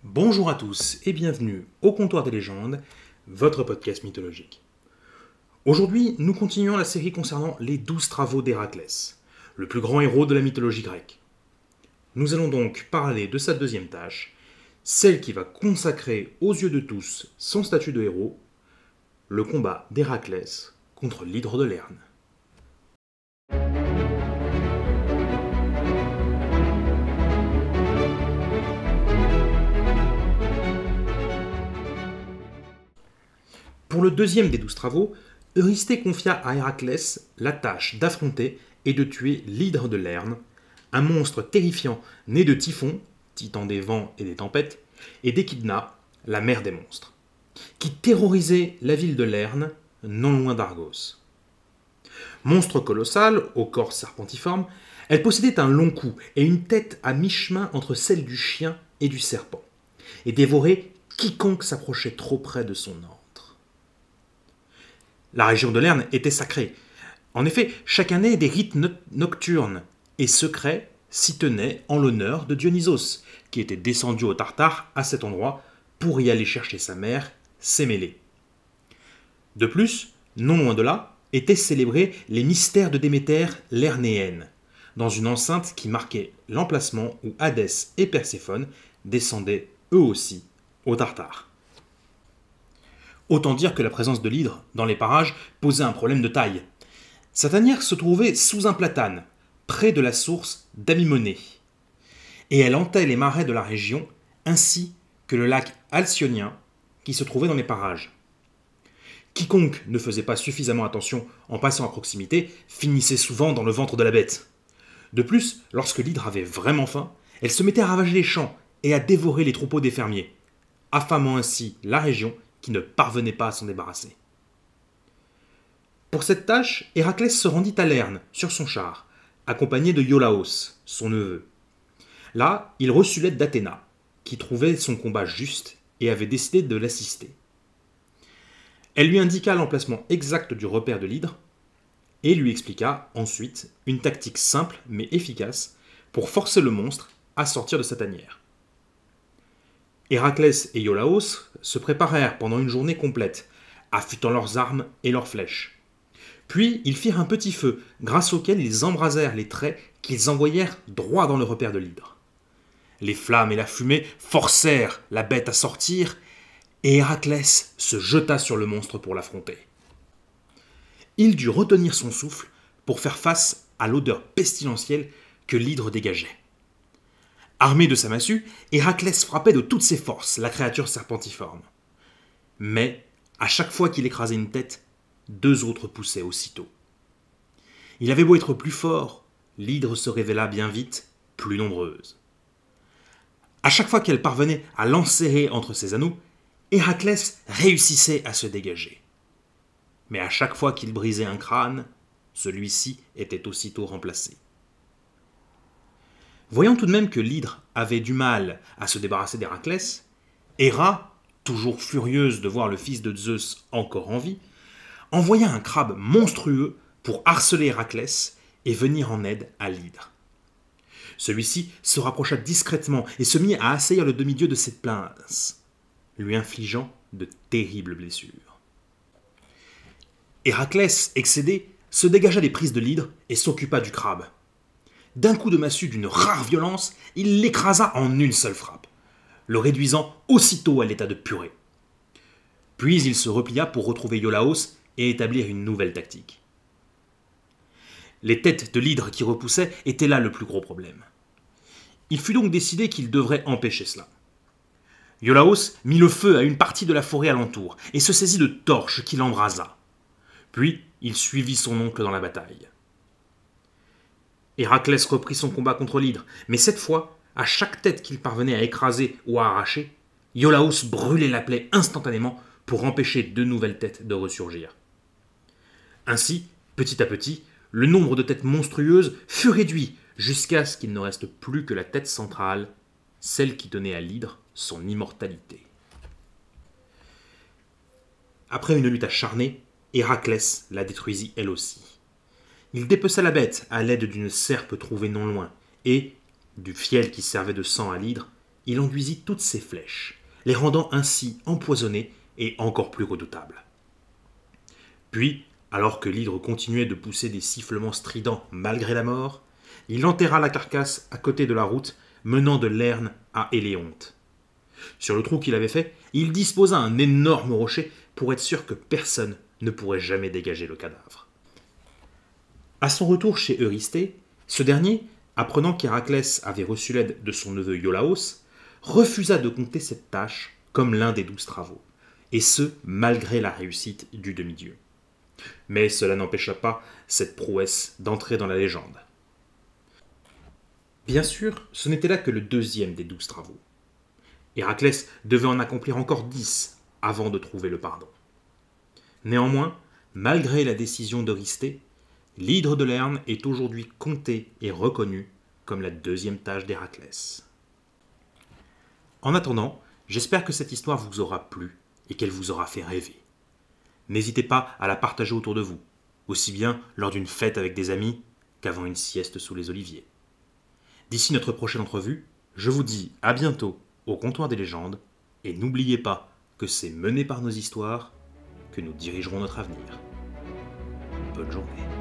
Bonjour à tous et bienvenue au Comptoir des légendes, votre podcast mythologique. Aujourd'hui, nous continuons la série concernant les 12 travaux d'Héraclès, le plus grand héros de la mythologie grecque. Nous allons donc parler de sa deuxième tâche, celle qui va consacrer aux yeux de tous son statut de héros, le combat d'Héraclès contre l'hydre de Lerne. Pour le deuxième des 12 travaux, Eurysthée confia à Héraclès la tâche d'affronter et de tuer l'hydre de Lerne, un monstre terrifiant né de Typhon, titan des vents et des tempêtes, et d'Échidna, la mère des monstres, qui terrorisait la ville de Lerne, non loin d'Argos. Monstre colossal, au corps serpentiforme, elle possédait un long cou et une tête à mi-chemin entre celle du chien et du serpent, et dévorait quiconque s'approchait trop près de son antre. La région de Lerne était sacrée. En effet, chaque année, des rites nocturnes et secrets s'y tenaient en l'honneur de Dionysos, qui était descendu au Tartare à cet endroit pour y aller chercher sa mère, Sémélé. De plus, non loin de là, étaient célébrés les mystères de Déméter lernéenne, dans une enceinte qui marquait l'emplacement où Hadès et Perséphone descendaient eux aussi au Tartare. Autant dire que la présence de l'hydre dans les parages posait un problème de taille. Sa tanière se trouvait sous un platane, près de la source d'Amimonée, et elle hantait les marais de la région, ainsi que le lac Alcyonia qui se trouvait dans les parages. Quiconque ne faisait pas suffisamment attention en passant à proximité finissait souvent dans le ventre de la bête. De plus, lorsque l'hydre avait vraiment faim, elle se mettait à ravager les champs et à dévorer les troupeaux des fermiers, affamant ainsi la région qui ne parvenait pas à s'en débarrasser. Pour cette tâche, Héraclès se rendit à Lerne, sur son char, accompagné de Iolaos, son neveu. Là, il reçut l'aide d'Athéna, qui trouvait son combat juste et avait décidé de l'assister. Elle lui indiqua l'emplacement exact du repère de l'hydre et lui expliqua ensuite une tactique simple mais efficace pour forcer le monstre à sortir de sa tanière. Héraclès et Iolaos se préparèrent pendant une journée complète, affûtant leurs armes et leurs flèches. Puis ils firent un petit feu, grâce auquel ils embrasèrent les traits qu'ils envoyèrent droit dans le repère de l'hydre. Les flammes et la fumée forcèrent la bête à sortir, et Héraclès se jeta sur le monstre pour l'affronter. Il dut retenir son souffle pour faire face à l'odeur pestilentielle que l'hydre dégageait. Armé de sa massue, Héraclès frappait de toutes ses forces la créature serpentiforme. Mais, à chaque fois qu'il écrasait une tête, deux autres poussaient aussitôt. Il avait beau être plus fort, l'hydre se révéla bien vite plus nombreuse. À chaque fois qu'elle parvenait à l'enserrer entre ses anneaux, Héraclès réussissait à se dégager. Mais à chaque fois qu'il brisait un crâne, celui-ci était aussitôt remplacé. Voyant tout de même que l'hydre avait du mal à se débarrasser d'Héraclès, Héra, toujours furieuse de voir le fils de Zeus encore en vie, envoya un crabe monstrueux pour harceler Héraclès et venir en aide à l'hydre. Celui-ci se rapprocha discrètement et se mit à assaillir le demi-dieu de cette pince, lui infligeant de terribles blessures. Héraclès, excédé, se dégagea des prises de l'hydre et s'occupa du crabe. D'un coup de massue d'une rare violence, il l'écrasa en une seule frappe, le réduisant aussitôt à l'état de purée. Puis il se replia pour retrouver Iolaos et établir une nouvelle tactique. Les têtes de l'hydre qui repoussaient étaient là le plus gros problème. Il fut donc décidé qu'il devrait empêcher cela. Iolaos mit le feu à une partie de la forêt alentour et se saisit de torches qu'il embrasa. Puis il suivit son oncle dans la bataille. Héraclès reprit son combat contre l'hydre, mais cette fois, à chaque tête qu'il parvenait à écraser ou à arracher, Iolaos brûlait la plaie instantanément pour empêcher de nouvelles têtes de ressurgir. Ainsi, petit à petit, le nombre de têtes monstrueuses fut réduit jusqu'à ce qu'il ne reste plus que la tête centrale, celle qui donnait à l'hydre son immortalité. Après une lutte acharnée, Héraclès la détruisit elle aussi. Il dépeça la bête à l'aide d'une serpe trouvée non loin, et, du fiel qui servait de sang à l'hydre, il enduisit toutes ses flèches, les rendant ainsi empoisonnées et encore plus redoutables. Puis, alors que l'hydre continuait de pousser des sifflements stridents malgré la mort, il enterra la carcasse à côté de la route menant de Lerne à Éléonte. Sur le trou qu'il avait fait, il disposa un énorme rocher pour être sûr que personne ne pourrait jamais dégager le cadavre. À son retour chez Eurysthée, ce dernier, apprenant qu'Héraclès avait reçu l'aide de son neveu Iolaos, refusa de compter cette tâche comme l'un des 12 travaux, et ce, malgré la réussite du demi-dieu. Mais cela n'empêcha pas cette prouesse d'entrer dans la légende. Bien sûr, ce n'était là que le deuxième des 12 travaux. Héraclès devait en accomplir encore 10 avant de trouver le pardon. Néanmoins, malgré la décision d'Eurysthée, l'hydre de Lerne est aujourd'hui compté et reconnu comme la deuxième tâche d'Héraclès. En attendant, j'espère que cette histoire vous aura plu et qu'elle vous aura fait rêver. N'hésitez pas à la partager autour de vous, aussi bien lors d'une fête avec des amis qu'avant une sieste sous les oliviers. D'ici notre prochaine entrevue, je vous dis à bientôt au comptoir des légendes, et n'oubliez pas que c'est mené par nos histoires que nous dirigerons notre avenir. Bonne journée.